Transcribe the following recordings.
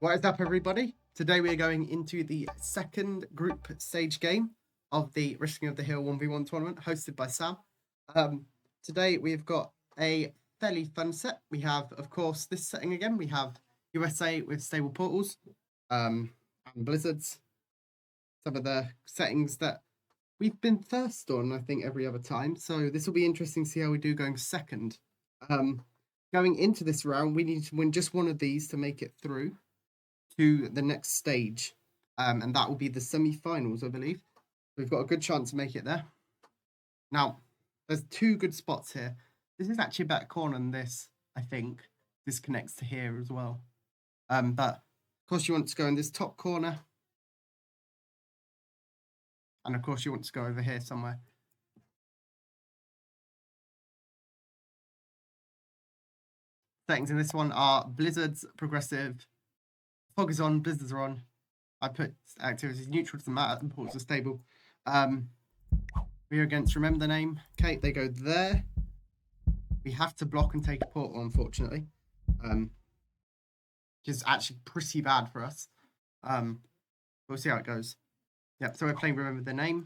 What is up, everybody? Today we are going into the second group stage game of the Risking of the Hill 1v1 tournament hosted by Sam. Today we've got a fairly fun set. We have, of course, this setting again. We have USA with stable portals and blizzards. Some of the settings that we've been first on, I think, every other time. So this will be interesting to see how we do going second. Going into this round, we need to win just one of these to make it through to the next stage, and that will be the semi-finals, I believe. We've got a good chance to make it there. Now, there's two good spots here. This is actually a better corner than this, I think. This connects to here as well. But, of course, you want to go in this top corner. And, of course, you want to go over here somewhere. Settings in this one are blizzards, progressive, fog is on, blizzards are on. I put activities neutral, doesn't matter, and ports are stable. We are against RememberTheName. Okay, they go there. We have to block and take a portal, unfortunately. Which is actually pretty bad for us. We'll see how it goes. Yep, so we're playing RememberTheName.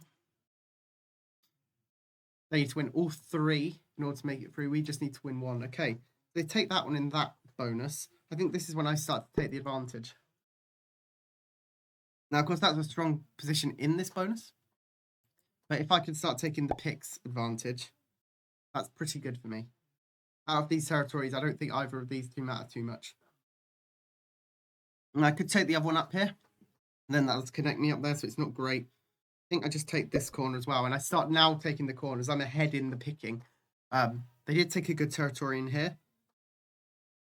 They need to win all three in order to make it through. We just need to win one. Okay, they take that one in that bonus. I think this is when I start to take the advantage. Now, of course, that's a strong position in this bonus. But if I could start taking the picks advantage, that's pretty good for me. Out of these territories, I don't think either of these two matter too much. And I could take the other one up here. And then that'll connect me up there, so it's not great. I think I just take this corner as well. And I start now taking the corners. I'm ahead in the picking. They did take a good territory in here.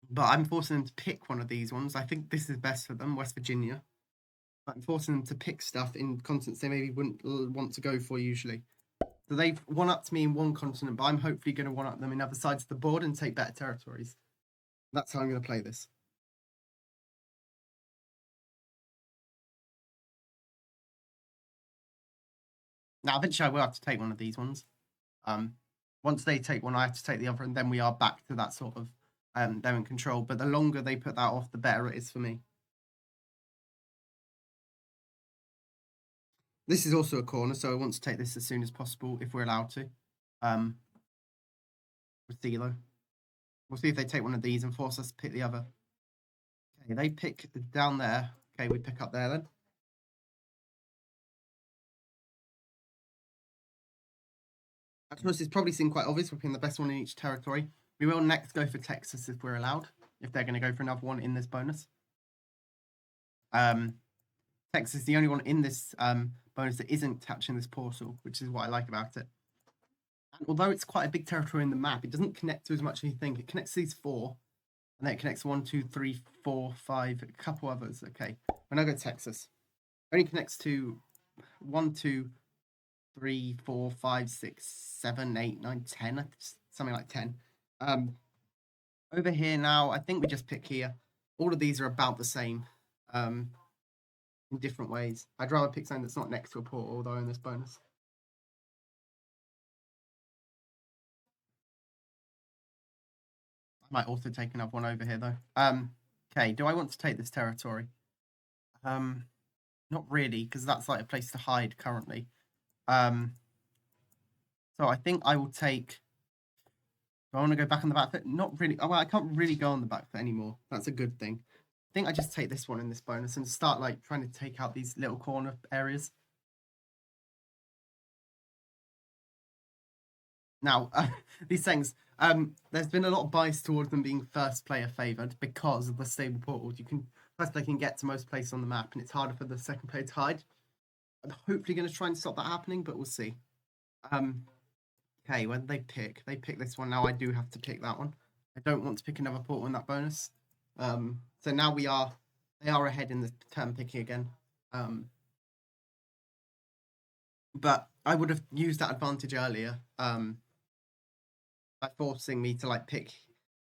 But I'm forcing them to pick one of these ones. I think this is best for them, West Virginia. But I'm forcing them to pick stuff in continents they maybe wouldn't want to go for usually. So they've one-upped me in one continent, but I'm hopefully going to one-up them in other sides of the board and take better territories. That's how I'm going to play this. Now, eventually I will have to take one of these ones. Once they take one, I have to take the other, and then we are back to that sort of them in control. But the longer they put that off, the better it is for me. This is also a corner, so I want to take this as soon as possible if we're allowed to. With Thilo. We'll see if they take one of these and force us to pick the other. Okay, they pick down there. Okay, we pick up there then. I suppose it's probably seemed quite obvious we're picking the best one in each territory. We will next go for Texas if we're allowed, if they're going to go for another one in this bonus. Texas is the only one in this bonus that isn't touching this portal, which is what I like about it. And although it's quite a big territory in the map, it doesn't connect to as much as you think. It connects to these four, and then it connects 1, 2, 3, 4, 5, a couple others. Okay, when I go Texas, it only connects to 1, 2, 3, 4, 5, 6, 7, 8, 9, 10, something like 10. Over here now, I think we just pick here. All of these are about the same in different ways. I'd rather pick something that's not next to a portal, though, in this bonus. I might also take another one over here, though. Okay, do I want to take this territory? Not really, because that's like a place to hide currently. So I think I will take... Do I want to go back on the back foot? Not really. Oh, well, I can't really go on the back foot anymore. That's a good thing. I think I just take this one in this bonus and start like trying to take out these little corner areas. Now, these things, there's been a lot of bias towards them being first player favoured because of the stable portals. First player can get to most places on the map, and it's harder for the second player to hide. I'm hopefully going to try and stop that happening, but we'll see. Okay, when they pick this one. Now I do have to pick that one. I don't want to pick another portal in that bonus. So now they are ahead in the turn picking again. But I would have used that advantage earlier by forcing me to like pick.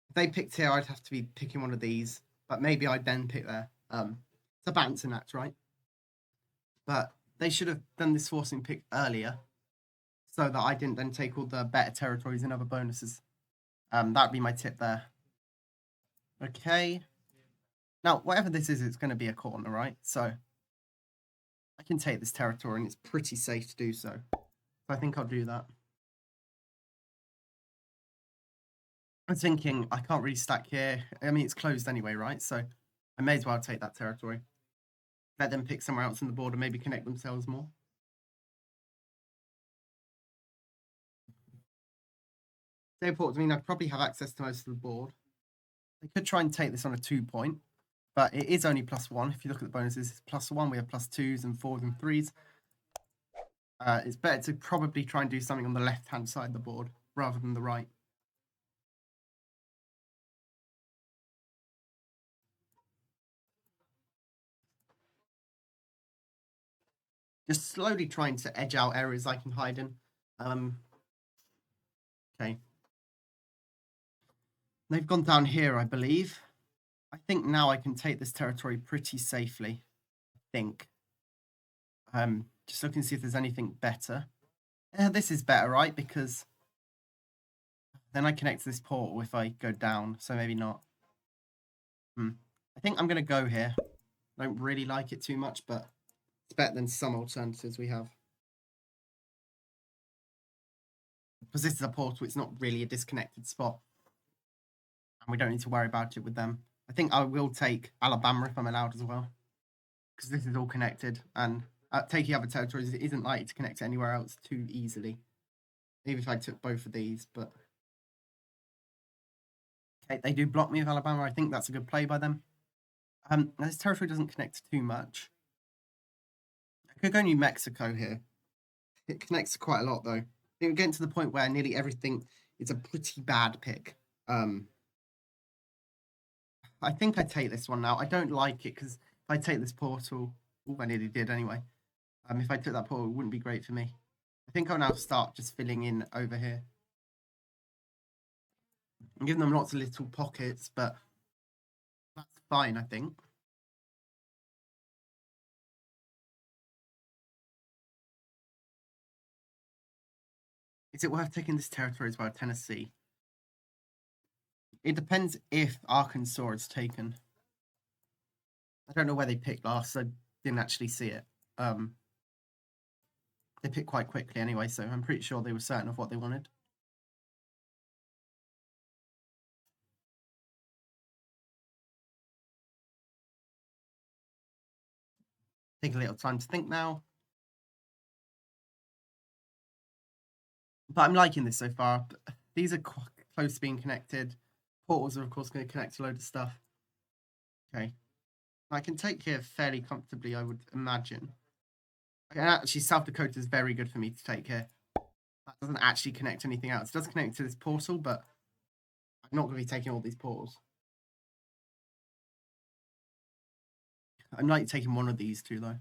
If they picked here, I'd have to be picking one of these, but maybe I'd then pick there. It's a balancing act, right? But they should have done this forcing pick earlier so that I didn't then take all the better territories and other bonuses. That'd be my tip there. Okay. Now, whatever this is, it's going to be a corner, right? So I can take this territory, and it's pretty safe to do so. So I think I'll do that. I was thinking I can't really stack here. I mean, it's closed anyway, right? So I may as well take that territory. Let them pick somewhere else on the board and maybe connect themselves more. They report to mean I'd probably have access to most of the board. They could try and take this on a 2-point, but it is only +1. If you look at the bonuses, it's +1. We have +2s and 4s and 3s. It's better to probably try and do something on the left-hand side of the board rather than the right. Just slowly trying to edge out areas I can hide in. Okay. They've gone down here, I believe. I think now I can take this territory pretty safely. I think. Just looking to see if there's anything better. Yeah, this is better, right? Because then I connect to this portal if I go down, so maybe not. I think I'm going to go here. I don't really like it too much, but it's better than some alternatives we have. Because this is a portal, it's not really a disconnected spot. And we don't need to worry about it with them. I think I will take Alabama if I'm allowed as well. Because this is all connected. And taking other territories isn't likely to connect to anywhere else too easily. Even if I took both of these, but... Okay, they do block me with Alabama. I think that's a good play by them. This territory doesn't connect too much. I could go New Mexico here. It connects quite a lot, though. We're getting to the point where nearly everything is a pretty bad pick. I think I take this one now. I don't like it because if I take this portal... Oh, I nearly did anyway. If I took that portal, it wouldn't be great for me. I think I'll now start just filling in over here. I'm giving them lots of little pockets, but that's fine, I think. Is it worth taking this territory as well, Tennessee? It depends if Arkansas is taken. I don't know where they picked last, so I didn't actually see it. They picked quite quickly anyway, so I'm pretty sure they were certain of what they wanted. Take a little time to think now. But I'm liking this so far. These are quite close to being connected. Portals are, of course, going to connect a load of stuff. Okay. I can take here fairly comfortably, I would imagine. Actually, South Dakota is very good for me to take here. That doesn't actually connect anything else. It does connect to this portal, but I'm not going to be taking all these portals. I'm like taking one of these two, though.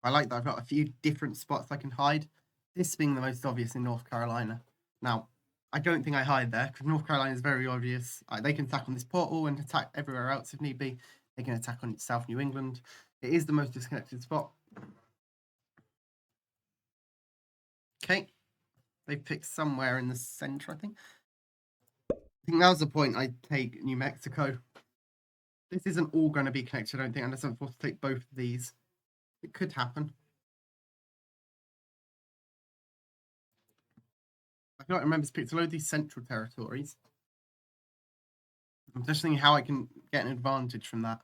I like that I've got a few different spots I can hide. This being the most obvious in North Carolina. Now, I don't think I hide there because North Carolina is very obvious. They can attack on this portal and attack everywhere else if need be. They can attack on South New England. It is the most disconnected spot. Okay. They picked somewhere in the center, I think. I think that was the point I take New Mexico. This isn't all going to be connected, I don't think, unless I'm forced to take both of these. It could happen. I can't remember to pick a load of these central territories. I'm just thinking how I can get an advantage from that.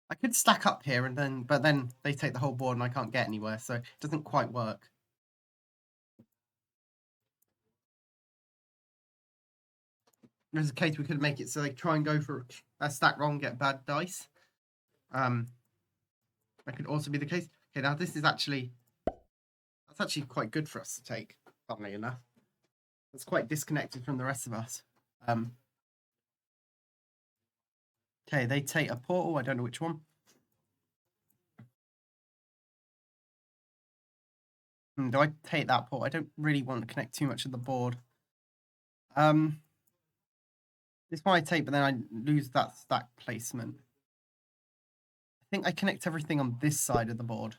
I could stack up here but then they take the whole board and I can't get anywhere, so it doesn't quite work. There's a case we could make it so they try and go for a stack wrong, get bad dice. That could also be the case. Okay, now this is actually quite good for us to take, funnily enough. It's quite disconnected from the rest of us. Okay, they take a portal. I don't know which one. Do I take that portal? I don't really want to connect too much of the board. This one I take, but then I lose that stack placement. I think I connect everything on this side of the board,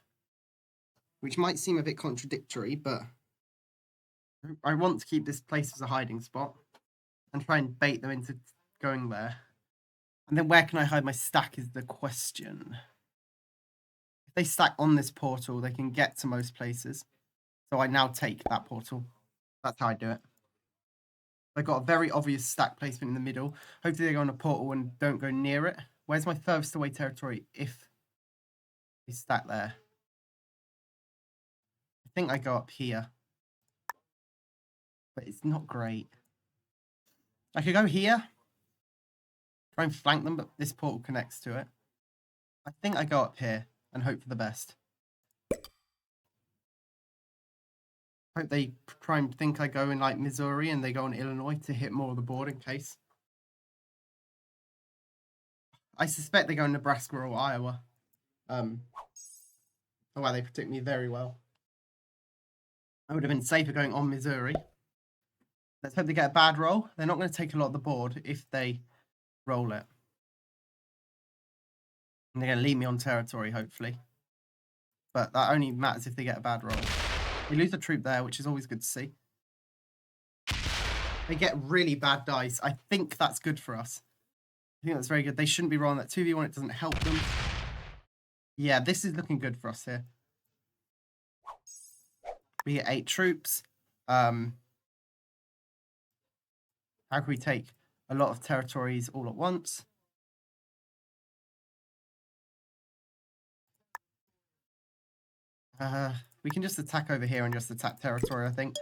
which might seem a bit contradictory, but I want to keep this place as a hiding spot and try and bait them into going there. And then where can I hide my stack is the question. If they stack on this portal, they can get to most places. So I now take that portal. That's how I do it. I've got a very obvious stack placement in the middle. Hopefully they go on a portal and don't go near it. Where's my furthest away territory if they stack there? I think I go up here. But it's not great. I could go here. Try and flank them, but this portal connects to it. I think I go up here and hope for the best. Hope they try and think I go in like Missouri and they go on Illinois to hit more of the board in case. I suspect they go in Nebraska or Iowa. Oh wow, they predict me very well. I would have been safer going on Missouri. Let's hope they get a bad roll. They're not going to take a lot of the board if they roll it. And they're going to leave me on territory, hopefully. But that only matters if they get a bad roll. They lose a troop there, which is always good to see. They get really bad dice. I think that's good for us. I think that's very good. They shouldn't be rolling that 2v1. It doesn't help them. Yeah, this is looking good for us here. We get 8 troops. How can we take a lot of territories all at once? We can just attack over here and just attack territory, I think.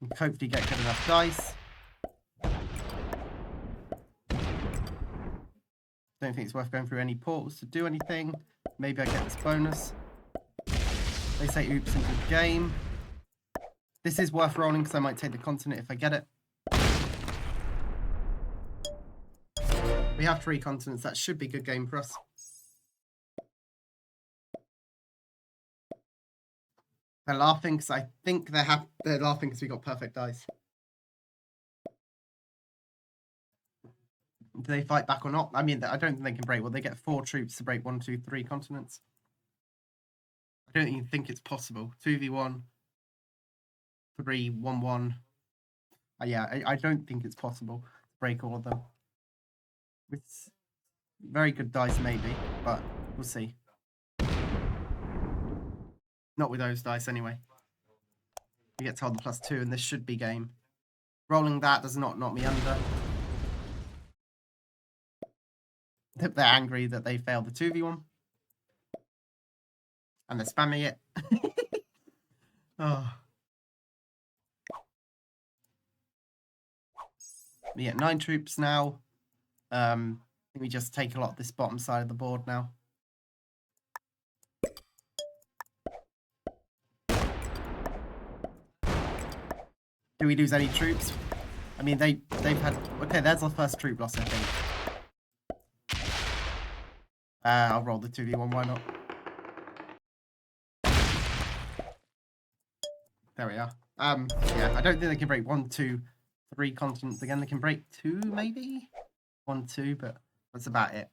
And hopefully get good enough dice. Don't think it's worth going through any portals to do anything. Maybe I get this bonus. They say oops into the game. This is worth rolling because I might take the continent if I get it. We have 3 continents. That should be a good game for us. They're laughing because I think they're laughing because we got perfect dice. Do they fight back or not? I mean, I don't think they can break. Well, they get 4 troops to break 1, 2, 3 continents. I don't even think it's possible. 2v1, 3, 1, 1. Yeah, I don't think it's possible to break all of them. With very good dice, maybe, but we'll see. Not with those dice, anyway. We get told the +2, and this should be game. Rolling that does not knock me under. They're angry that they failed the 2v1. And they're spamming it. Oh. We get 9 troops now. I think we just take a lot of this bottom side of the board now. Do we lose any troops? I mean, they've had... Okay, there's our first troop loss, I think. I'll roll the 2v1, why not? There we are. Yeah, I don't think they can break 1, 2, 3 continents again. They can break 2, maybe? 1, 2, but that's about it.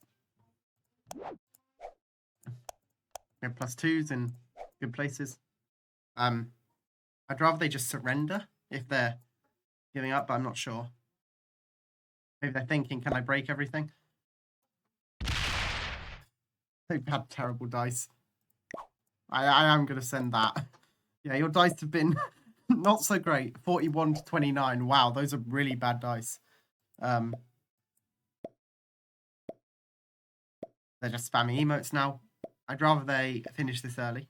We have +2s in good places. I'd rather they just surrender if they're giving up, but I'm not sure. Maybe they're thinking, can I break everything? They've had terrible dice. I am going to send that. Yeah, your dice have been not so great. 41 to 29. Wow, those are really bad dice. They're just spamming emotes now. I'd rather they finish this early.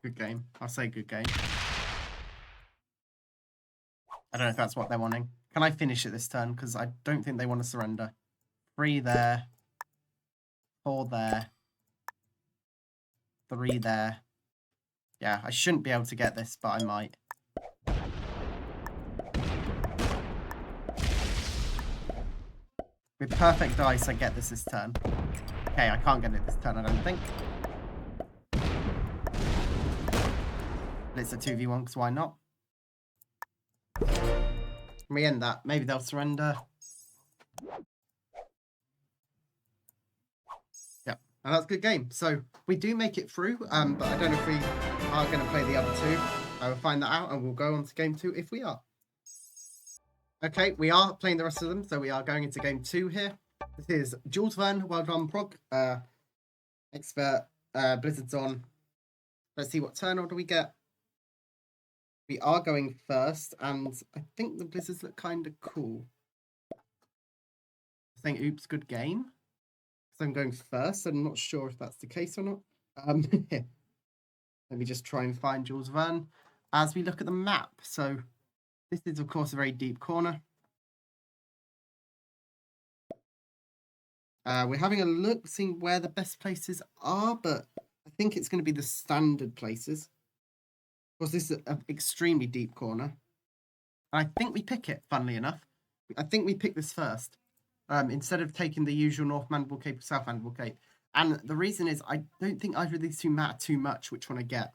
Good game. I'll say good game. I don't know if that's what they're wanting. Can I finish it this turn? Because I don't think they want to surrender. 3 there. 4 there. 3 there. Yeah, I shouldn't be able to get this, but I might. With perfect dice, I get this turn. Okay, I can't get it this turn, I don't think. But it's a 2v1, because why not? We end that. Maybe they'll surrender. Yep. And that's a good game. So we do make it through, but I don't know if we are going to play the other two. I will find that out and we'll go on to game 2 if we are. Okay, we are playing the rest of them, so we are going into game 2 here. This is Jules Verne, well done, Prog. Expert, Blizzard's on. Let's see what turn order we get. We are going first, and I think the Blizzards look kind of cool. Saying, oops, good game. So I'm going first. I'm not sure if that's the case or not. Let me just try and find Jules Verne as we look at the map. So this is, of course, a very deep corner. We're having a look, seeing where the best places are, but I think it's going to be the standard places. Of course, this is an extremely deep corner. And I think we pick it, funnily enough. I think we pick this first, instead of taking the usual North Mandible Cape or South Mandible Cape. And the reason is I don't think either of these two matter too much which one I get.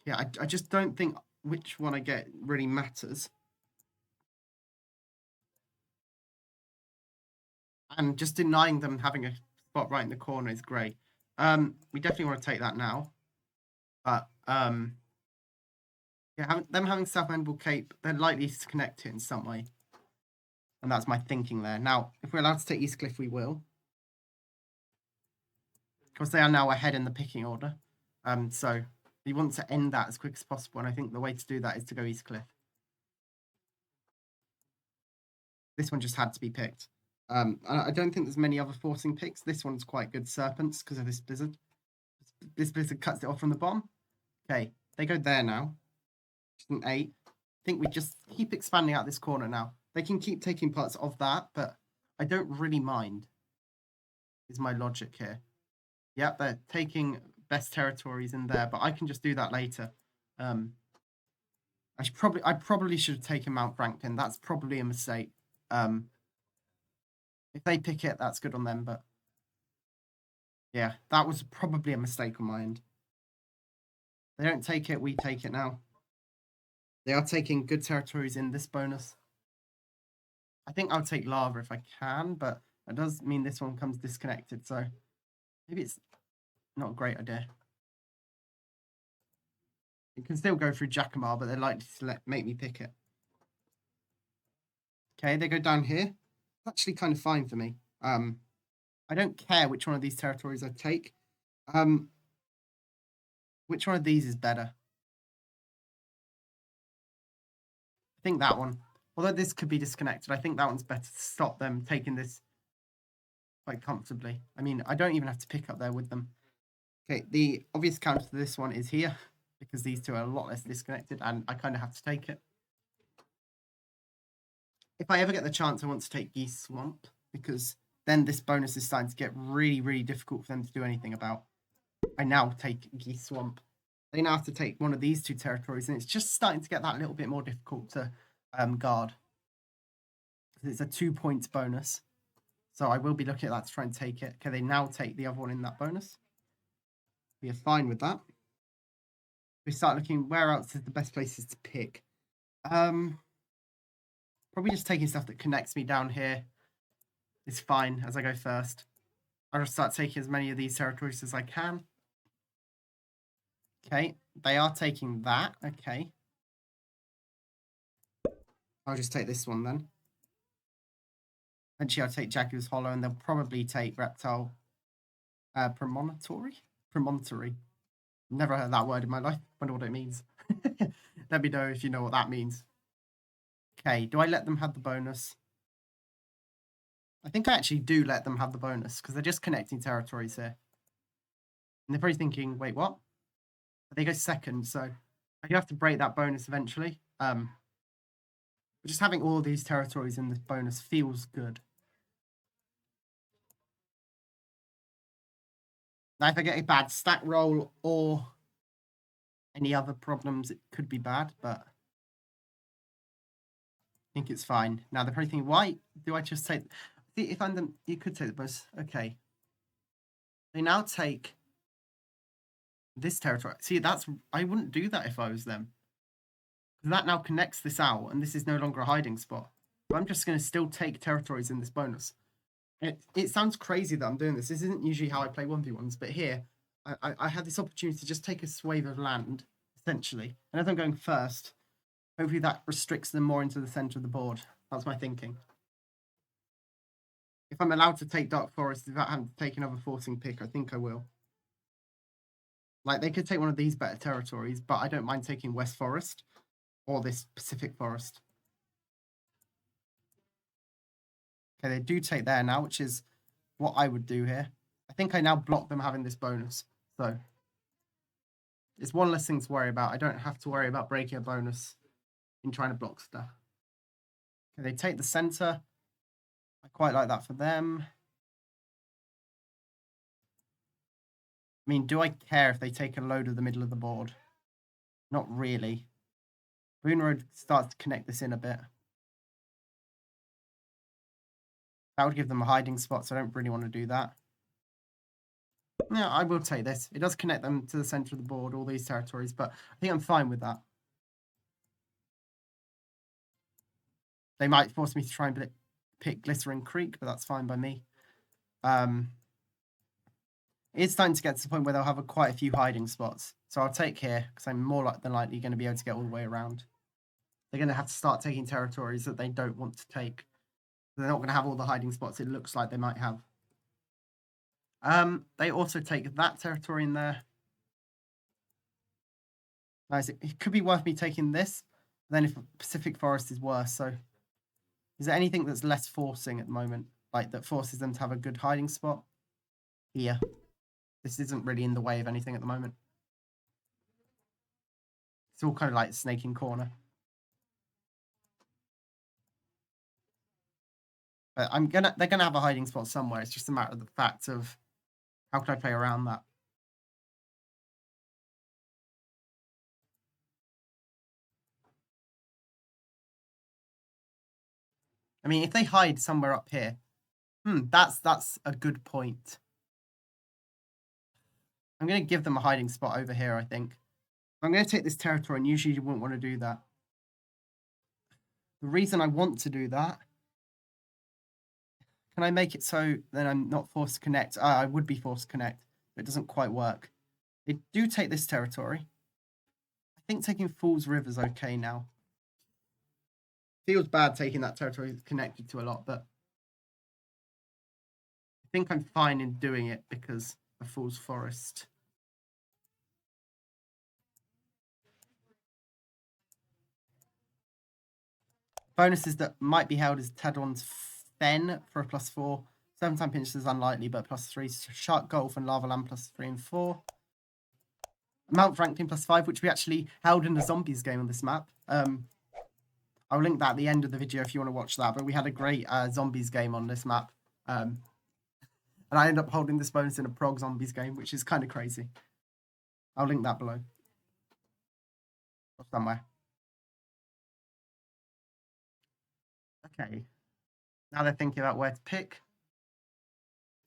Yeah, I just don't think which one I get really matters. And just denying them having a spot right in the corner is great. We definitely want to take that now. But yeah, them having South Mandible Cape, they're likely to connect it in some way. And that's my thinking there. Now, if we're allowed to take East Cliff, we will. Of course, they are now ahead in the picking order. So we want to end that as quick as possible. And I think the way to do that is to go East Cliff. This one just had to be picked. I don't think there's many other forcing picks. This one's quite good, Serpents, because of this Blizzard. This Blizzard cuts it off from the bottom. Okay, they go there now. Just an 8. I think we just keep expanding out this corner now. They can keep taking parts of that, but I don't really mind, is my logic here. Yep, they're taking best territories in there, but I can just do that later. I probably should have taken Mount Franklin. That's probably a mistake. If they pick it, that's good on them, but yeah, that was probably a mistake on my end. They don't take it, we take it now. They are taking good territories in this bonus. I think I'll take Lava if I can, but that does mean this one comes disconnected, so maybe it's not a great idea. You can still go through Jacamar, but they're likely to make me pick it. Okay, they go down here. It's actually kind of fine for me. I don't care which one of these territories I take. Which one of these is better? I think that one. Although this could be disconnected, I think that one's better to stop them taking this quite comfortably. I mean, I don't even have to pick up there with them. Okay, the obvious counter to this one is here, because these two are a lot less disconnected, and I kind of have to take it. If I ever get the chance, I want to take Geese Swamp, because then this bonus is starting to get really, really difficult for them to do anything about. I now take Geese Swamp. They now have to take one of these two territories, and it's just starting to get that little bit more difficult to guard. It's a 2-point bonus. So I will be looking at that to try and take it. Okay, they now take the other one in that bonus. We are fine with that. We start looking where else is the best places to pick. Probably just taking stuff that connects me down here is fine as I go first. I'll just start taking as many of these territories as I can. Okay, they are taking that. Okay. I'll just take this one then. Eventually I'll take Jaguar's Hollow, and they'll probably take Reptile Promontory? Promontory. Never heard that word in my life. Wonder what it means. Let me know if you know what that means. Okay, do I let them have the bonus? I think I actually do let them have the bonus, because they're just connecting territories here. And they're probably thinking, wait, what? They go second, so I do have to break that bonus eventually. But just having all these territories in this bonus feels good. Now, if I get a bad stack roll or any other problems, it could be bad, but I think it's fine. Now, they're probably thinking, why do I just take... See, if I'm them, you could take the bonus. Okay. They now take this territory. See, I wouldn't do that if I was them. That now connects this out, and this is no longer a hiding spot. But I'm just going to still take territories in this bonus. It sounds crazy that I'm doing this. This isn't usually how I play 1v1s, but here I had this opportunity to just take a swathe of land, essentially. And as I'm going first, hopefully that restricts them more into the center of the board. That's my thinking. If I'm allowed to take Dark Forest without having to take another forcing pick, I think I will. Like, they could take one of these better territories, but I don't mind taking West Forest or this Pacific Forest. Okay, they do take there now, which is what I would do here. I think I now block them having this bonus. So it's one less thing to worry about. I don't have to worry about breaking a bonus in trying to block stuff. Okay, they take the center. I quite like that for them. I mean, do I care if they take a load of the middle of the board? Not really. Boone Road starts to connect this in a bit. That would give them a hiding spot, so I don't really want to do that. Yeah, I will take this. It does connect them to the center of the board, all these territories, but I think I'm fine with that. They might force me to try and pick Glittering Creek, but that's fine by me. It's starting to get to the point where they'll have quite a few hiding spots. So I'll take here, because I'm more than likely going to be able to get all the way around. They're going to have to start taking territories that they don't want to take. They're not going to have all the hiding spots it looks like they might have. They also take that territory in there. Nice. It could be worth me taking this. Then if Pacific Forest is worse, so is there anything that's less forcing at the moment, like that forces them to have a good hiding spot? Here. This isn't really in the way of anything at the moment. It's all kind of like snaking corner. But they're gonna have a hiding spot somewhere. It's just a matter of the fact of how can I play around that. I mean, if they hide somewhere up here, that's a good point. I'm going to give them a hiding spot over here, I think. I'm going to take this territory, and usually you wouldn't want to do that. The reason I want to do that, can I make it so then I'm not forced to connect? I would be forced to connect, but it doesn't quite work. They do take this territory. I think taking Fool's River is okay now. Feels bad taking that territory connected to a lot, but I think I'm fine in doing it because of Fool's Forest. Bonuses that might be held is Tadon's Fen for a +4. 7-time pinch is unlikely, but +3. Shark Golf and Lava Land +3 and 4. Mount Franklin +5, which we actually held in the Zombies game on this map. I'll link that at the end of the video if you want to watch that. But we had a great Zombies game on this map. And I ended up holding this bonus in a Prog Zombies game, which is kind of crazy. I'll link that below. Or somewhere. Okay. Now they're thinking about where to pick.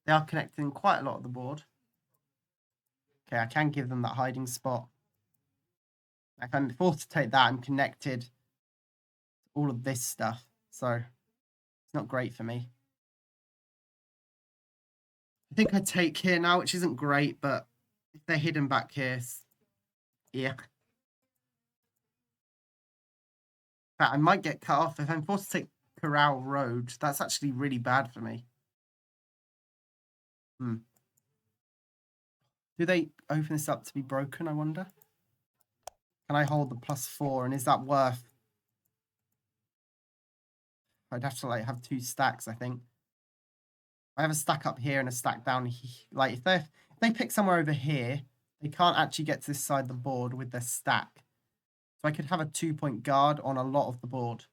They are connecting quite a lot of the board. Okay, I can give them that hiding spot. If I'm forced to take that, I'm connected to all of this stuff. So it's not great for me. I think I take here now, which isn't great, but if they're hidden back here, yeah. In fact, I might get cut off if I'm forced to take Corral Road. That's actually really bad for me. Do they open this up to be broken, I wonder? Can I hold the +4, and is that worth? I'd have to like have 2 stacks, I think. I have a stack up here and a stack down here. Like if they pick somewhere over here, they can't actually get to this side of the board with their stack. So I could have a 2-point guard on a lot of the board.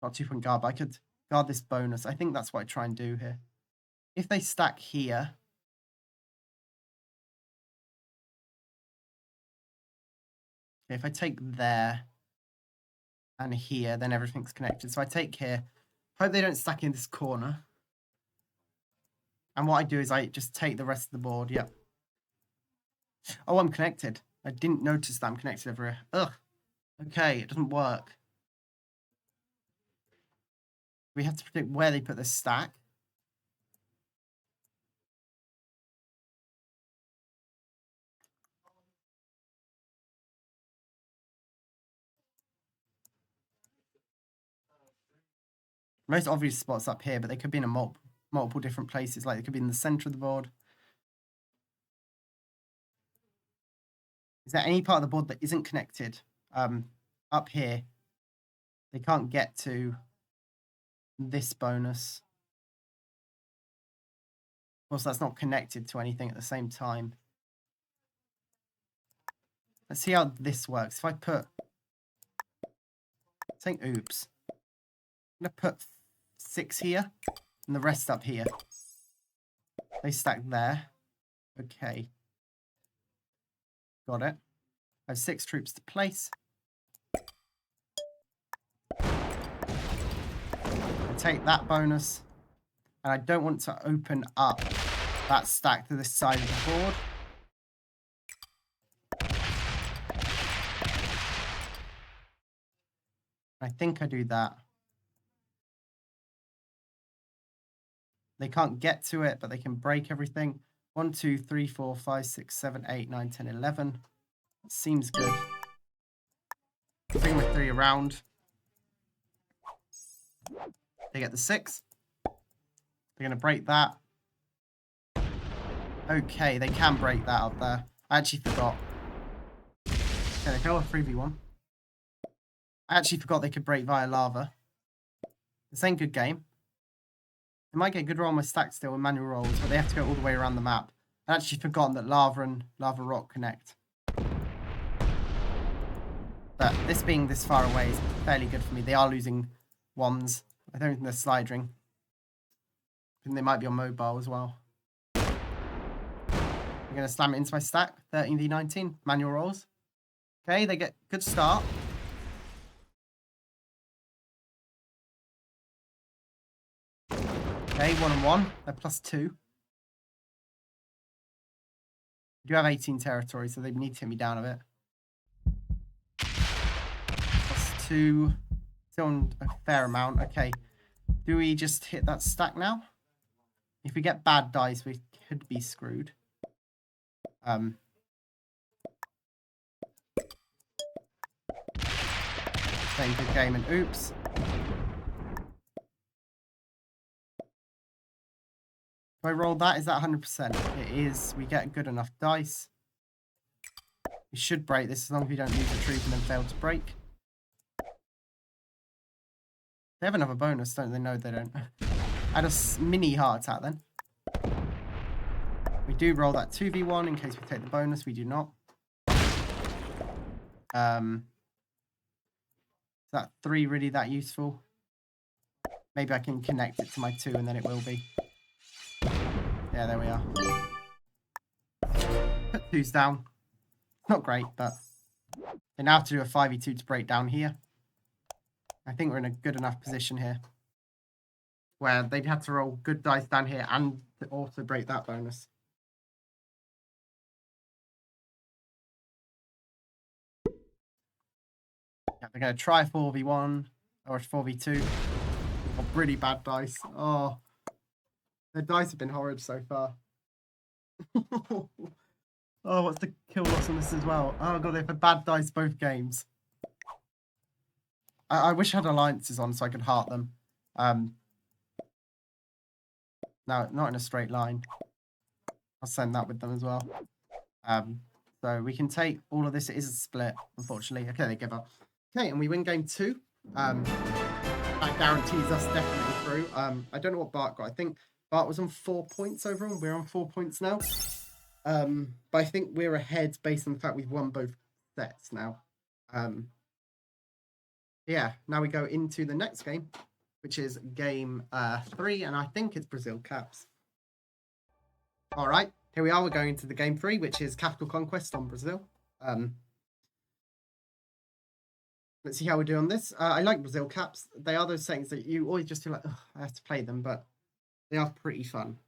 Not 2-point guard, but I could guard this bonus. I think that's what I try and do here. If they stack here, okay, if I take there and here, then everything's connected. So I take here. Hope they don't stack in this corner. And what I do is I just take the rest of the board. Yep. Oh, I'm connected. I didn't notice that I'm connected over here. Ugh. Okay, it doesn't work. We have to predict where they put this stack. Most obvious spots up here, but they could be in a multiple different places. Like they could be in the center of the board. Is there any part of the board that isn't connected? Up here, they can't get to this bonus. Of course, that's not connected to anything at the same time. Let's see how this works. If I put, saying oops, I'm going to put 6 here and the rest up here. They stack there. Okay. Got it. I have 6 troops to place. I take that bonus. And I don't want to open up that stack to this side of the board. I think I do that. They can't get to it, but they can break everything. 1, 2, 3, 4, 5, 6, 7, 8, 9, 10, 11. Seems good. Bring my 3 around. They get the 6. They're going to break that. Okay, they can break that up there. I actually forgot. Okay, they go a 3v1. I actually forgot they could break via lava. This ain't good game. They might get a good roll on my stack still with manual rolls, but they have to go all the way around the map. I'd actually forgotten that lava and lava rock connect. But this being this far away is fairly good for me. They are losing 1s. I don't think they're sliding. I think they might be on mobile as well. I'm going to slam it into my stack. 13v19. Manual rolls. Okay, they get good start. Okay, 1 and 1. They're +2. I do have 18 territory, so they need to hit me down a bit. +2. Still on a fair amount. Okay. Do we just hit that stack now? If we get bad dice, we could be screwed. Playing good game and oops. If I roll that, is that 100%? It is. We get good enough dice. We should break this as long as we don't lose a troop and then fail to break. They have another bonus, don't they? No, they don't. I had a mini heart attack then. We do roll that 2v1 in case we take the bonus. We do not. Is that 3 really that useful? Maybe I can connect it to my 2 and then it will be. Yeah, there we are. Put 2s down. Not great, but they now have to do a 5v2 to break down here. I think we're in a good enough position here where they'd have to roll good dice down here and to also break that bonus. Yeah, they're going to try a 4v1 or a 4v2. Oh, really bad dice. Oh, their dice have been horrid so far. Oh, what's the kill loss on this as well? Oh, God, they've had bad dice both games. I wish I had alliances on so I could heart them. No, not in a straight line. I'll send that with them as well. So we can take all of this. It is a split, unfortunately. Okay, they give up. Okay, and we win game 2. That guarantees us definitely through. I don't know what Bart got. I think Bart was on 4 points overall. We're on 4 points now. But I think we're ahead based on the fact we've won both sets now. Yeah, now we go into the next game, which is game 3, and I think it's Brazil Caps. All right, here we are. We're going into the game 3, which is Capital Conquest on Brazil. Let's see how we do on this. I like Brazil Caps. They are those settings that you always just feel like, I have to play them, but they are pretty fun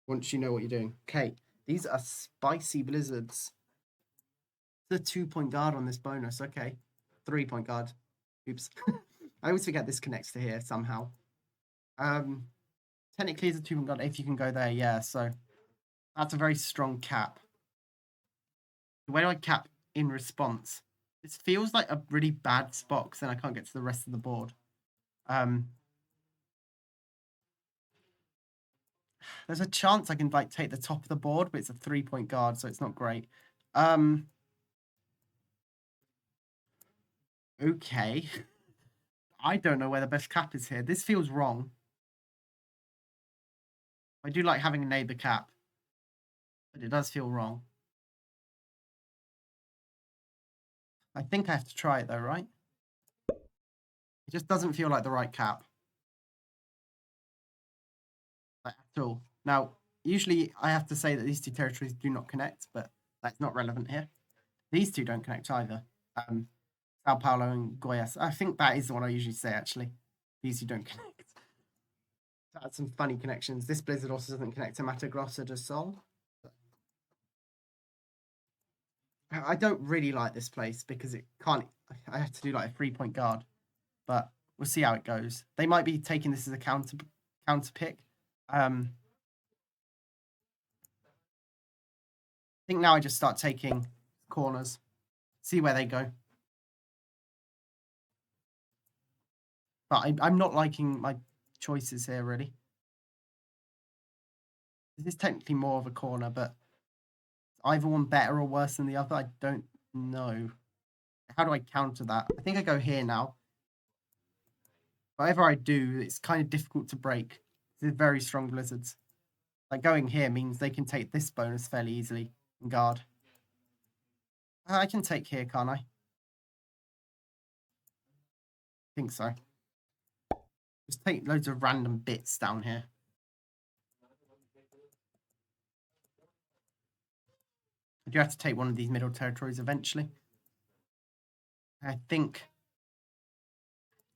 once you know what you're doing. Okay, these are spicy blizzards. The 2-point guard on this bonus. Okay, 3-point guard. Oops. I always forget this connects to here somehow. Technically it's a 2-point guard if you can go there, yeah, so that's a very strong cap. Where do I cap in response? This feels like a really bad spot because then I can't get to the rest of the board. There's a chance I can like take the top of the board, but it's a 3-point guard, so it's not great. Okay. I don't know where the best cap is here. This feels wrong. I do like having a neighbor cap, but it does feel wrong. I think I have to try it though, right? It just doesn't feel like the right cap. Like, at all. Now, usually I have to say that these two territories do not connect, but that's not relevant here. These two don't connect either. Sao Paulo and Goiás. I think that is the one I usually say, actually. These two don't connect. That's some funny connections. This blizzard also doesn't connect to Mato Grosso do Sol. I don't really like this place because it can't... I have to do like a 3-point guard. But we'll see how it goes. They might be taking this as a counter pick. I think now I just start taking corners. See where they go. But I'm not liking my choices here, really. This is technically more of a corner, but either one better or worse than the other? I don't know. How do I counter that? I think I go here now. Whatever I do, it's kind of difficult to break. They're very strong blizzards. Like going here means they can take this bonus fairly easily and guard. I can take here, can't I? I think so. Just take loads of random bits down here. I do have to take one of these middle territories eventually. I think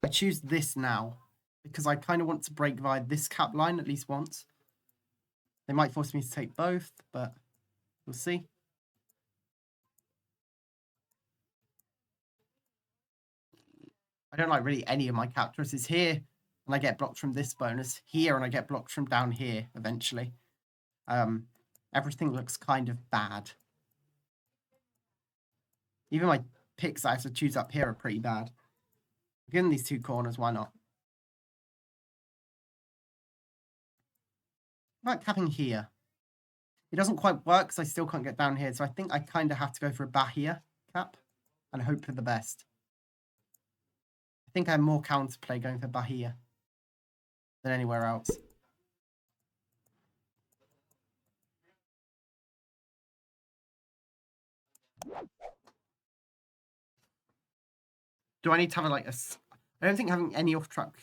I choose this now because I kind of want to break via this cap line at least once. They might force me to take both, but we'll see. I don't like really any of my cap choices here, and I get blocked from this bonus here, and I get blocked from down here eventually. Everything looks kind of bad. Even my picks I have to choose up here are pretty bad. Given these two corners, why not? What about capping here? It doesn't quite work because I still can't get down here, so I think I kind of have to go for a Bahia cap and hope for the best. I think I have more counterplay going for Bahia than anywhere else. Do I need to have like a... I don't think having any off-cap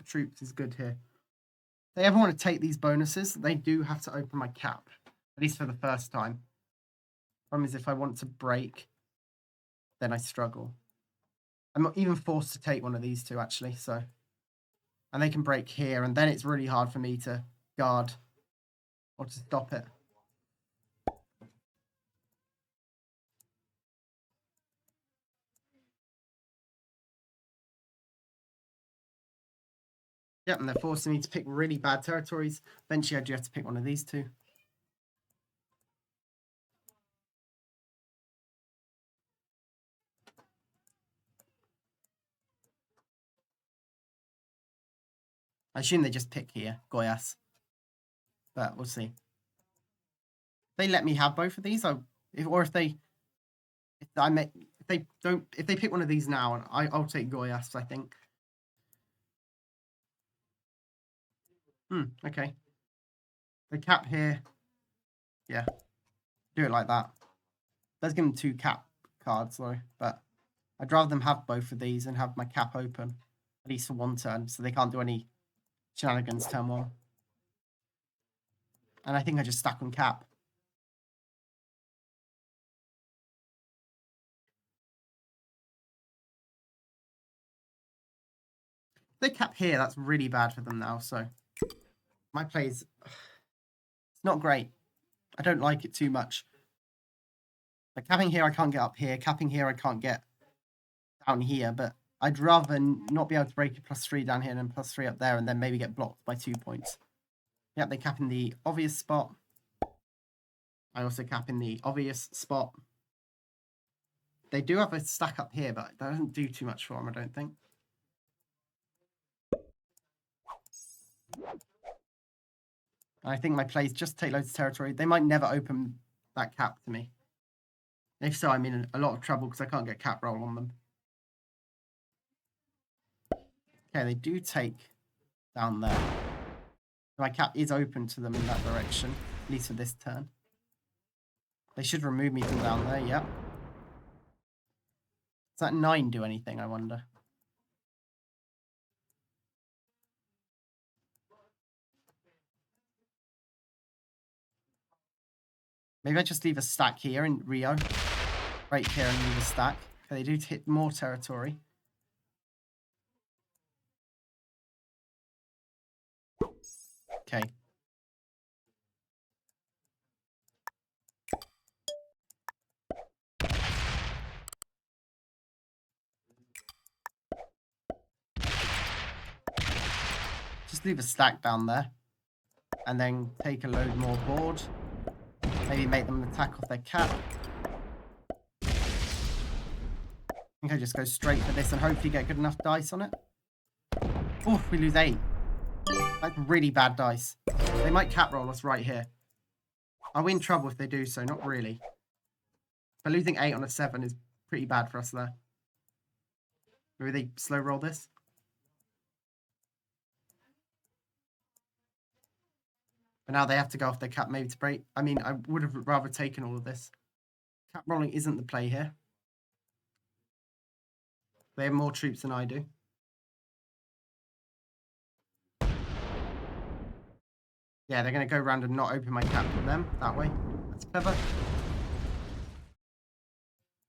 troops is good here. If they ever want to take these bonuses, they do have to open my cap, at least for the first time. Problem is, if I want to break, then I struggle. I'm not even forced to take one of these two, actually, so... And they can break here, and then it's really hard for me to guard or to stop it. Yep, and they're forcing me to pick really bad territories. Eventually, I do have to pick one of these two. I assume they just pick here, Goiás. But we'll see. If they let me have both of these, if they pick one of these now, and I'll take Goiás, I think. Okay. The cap here. Yeah. Do it like that. Let's give them 2 cap cards though, but I'd rather them have both of these and have my cap open, at least for one turn, so they can't do any shenanigans turn 1. And I think I just stack on cap. If they cap here, that's really bad for them now, so my play's... It's not great. I don't like it too much. Like capping here, I can't get up here. Capping here, I can't get down here, but I'd rather not be able to break a +3 down here and +3 up there and then maybe get blocked by 2 points. Yep, they cap in the obvious spot. I also cap in the obvious spot. They do have a stack up here, but that doesn't do too much for them, I don't think. I think my plays just take loads of territory. They might never open that cap to me. If so, I'm in a lot of trouble because I can't get cap roll on them. Okay, they do take down there. My cap is open to them in that direction, at least for this turn. They should remove me from down there, yep. Does that 9 do anything, I wonder? Maybe I just leave a stack here in Rio. Right here and leave a stack. Okay, they do hit more territory. Okay. Just leave a stack down there. And then take a load more board. Maybe make them attack off their cap. I think I just go straight for this and hopefully get good enough dice on it. Oh, we lose 8. That's really bad dice. They might cap roll us right here. Are we in trouble if they do so? Not really. But losing 8 on a 7 is pretty bad for us there. Maybe they slow roll this. But now they have to go off their cap maybe to break. I mean, I would have rather taken all of this. Cap rolling isn't the play here. They have more troops than I do. Yeah, they're going to go around and not open my cap for them that way. That's clever.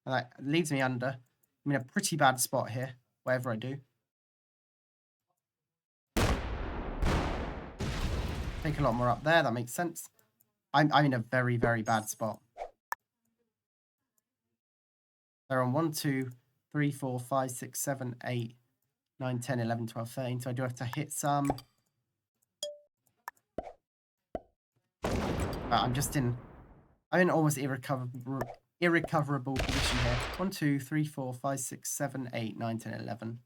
And that leaves me under. I'm in a pretty bad spot here, whatever I do. Take a lot more up there. That makes sense. I'm in a very, very bad spot. They're on 1, 2, 3, 4, 5, 6, 7, 8, 9, 10, 11, 12, 13. So I do have to hit some. But I'm in almost irrecoverable position here. 1, 2, 3, 4, 5, 6, 7, 8, 9, 10, 11.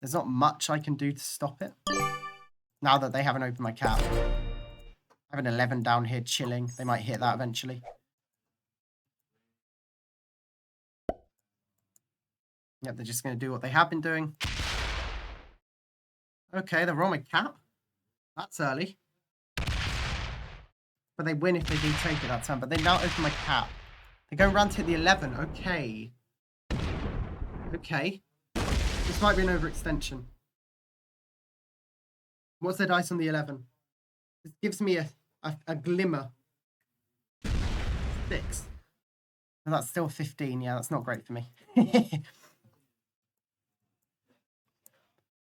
There's not much I can do to stop it. Now that they haven't opened my cap. I have an 11 down here chilling. They might hit that eventually. Yep, they're just going to do what they have been doing. Okay, they're on my cap. That's early. But they win if they do take it that turn. But they now open my cap. They go around to hit the 11. Okay. Okay. This might be an overextension. What's their dice on the 11? This gives me a glimmer. 6. And that's still 15. Yeah, that's not great for me.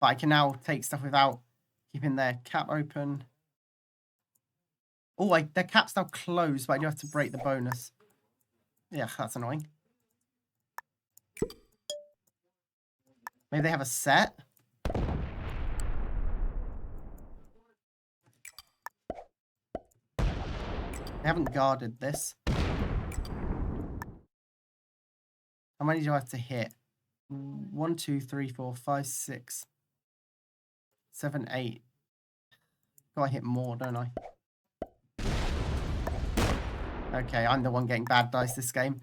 But I can now take stuff without keeping their cap open. Oh, their cap's now closed, but I do have to break the bonus. Yeah, that's annoying. Maybe they have a set. They haven't guarded this. How many do I have to hit? 1, 2, 3, 4, 5, 6, 7, 8. Gotta hit more, don't I? Okay, I'm the one getting bad dice this game.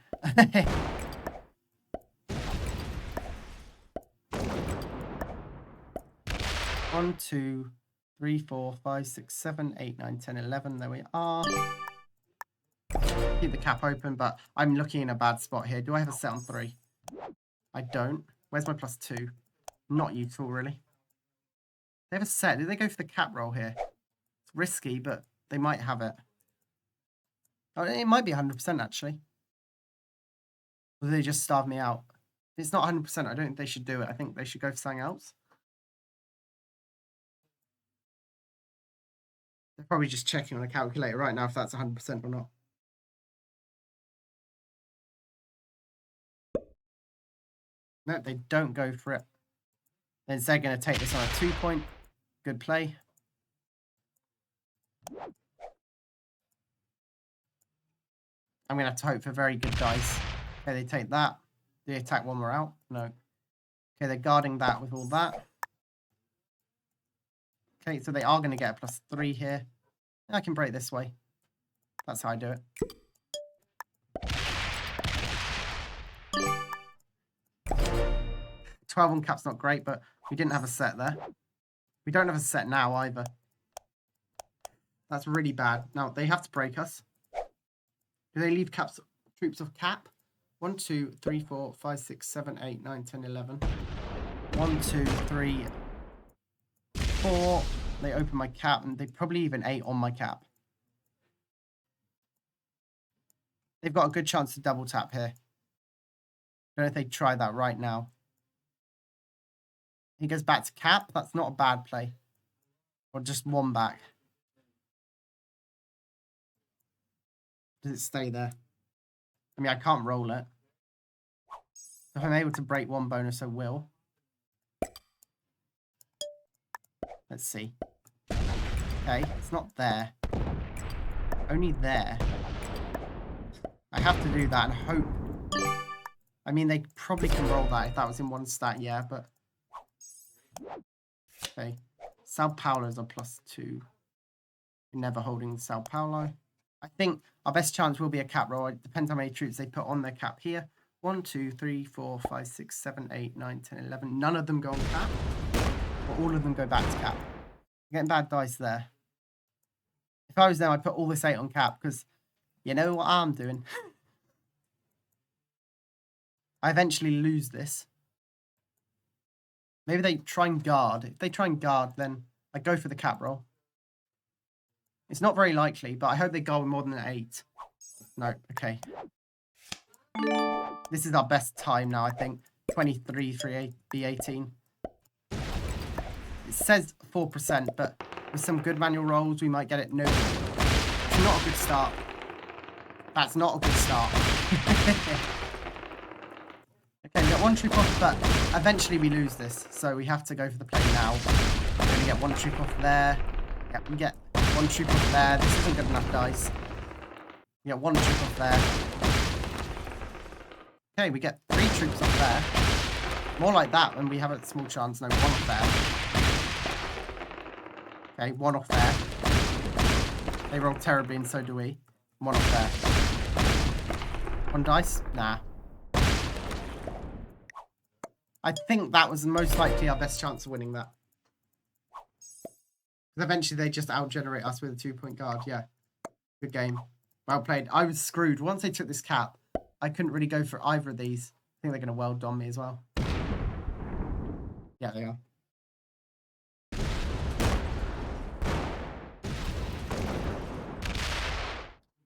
1, 2, 3, 4, 5, 6, 7, 8, 9, 10, 11. There we are. Keep the cap open, but I'm looking in a bad spot here. Do I have a set on 3? I don't. Where's my +2? Not useful, really. They have a set. Did they go for the cap roll here? It's risky, but they might have it. Oh, it might be 100% actually. Or they just starve me out? If it's not 100%, I don't think they should do it. I think they should go for something else. They're probably just checking on a calculator right now if that's 100% or not. No, they don't go for it. Then they're going to take this on a 2-point. Good play. I'm going to have to hope for very good dice. Okay, they take that. They attack one more out. No. Okay, they're guarding that with all that. Okay, so they are going to get a +3 here. I can break this way. That's how I do it. $12 on cap's not great, but we didn't have a set there. We don't have a set now either. That's really bad. Now, they have to break us. Do they leave troops of cap? 1, 2, 3, 4, 5, 6, 7, 8, 9, 10, 11. 1, 2, 3, 4. They open my cap, and they probably even 8 on my cap. They've got a good chance to double tap here. I don't know if they try that right now. He goes back to cap. That's not a bad play. Or just 1 back. Does it stay there? I mean, I can't roll it. If I'm able to break 1 bonus, I will. Let's see. Okay, it's not there. Only there. I have to do that and hope. I mean, they probably can roll that if that was in 1 stat, yeah, but... Okay. Sao Paulo's a +2. Never holding Sao Paulo. I think our best chance will be a cap roll. It depends how many troops they put on their cap here. 1, 2, 3, 4, 5, 6, 7, 8, 9, 10, 11. None of them go on cap. Or all of them go back to cap. I'm getting bad dice there. If I was them, I'd put all this 8 on cap because you know what I'm doing. I eventually lose this. Maybe they try and guard. If they try and guard, then I go for the cap roll. It's not very likely, but I hope they go with more than an 8. No, okay. This is our best time now, I think. 23 for B18. It says 4%, but with some good manual rolls, we might get it. No, it's not a good start. That's not a good start. Okay, we got 1 troop off, but eventually we lose this, so we have to go for the play now. We're going to get 1 troop off there. Yep, we get 1 troop off there. This isn't good enough dice. We get 1 troop off there. Okay, we get 3 troops off there. More like that when we have a small chance. No, 1 off there. Okay, 1 off there. They roll terribly and so do we. 1 off there. 1 dice? Nah. I think that was most likely our best chance of winning that. Eventually they just out-generate us with a 2-point guard. Yeah. Good game. Well played. I was screwed. Once they took this cap, I couldn't really go for either of these. I think they're going to well dom me as well. Yeah, they are.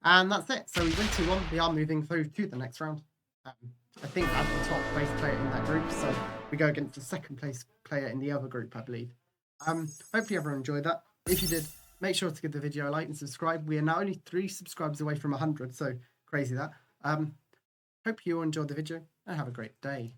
And that's it. So we win 2-1. We are moving through to the next round. I think I'm the top place player in that group. So we go against the second place player in the other group, I believe. Hopefully everyone enjoyed that. If you did, make sure to give the video a like and subscribe. We are now only 3 subscribers away from 100, so crazy that. Hope you all enjoyed the video and have a great day.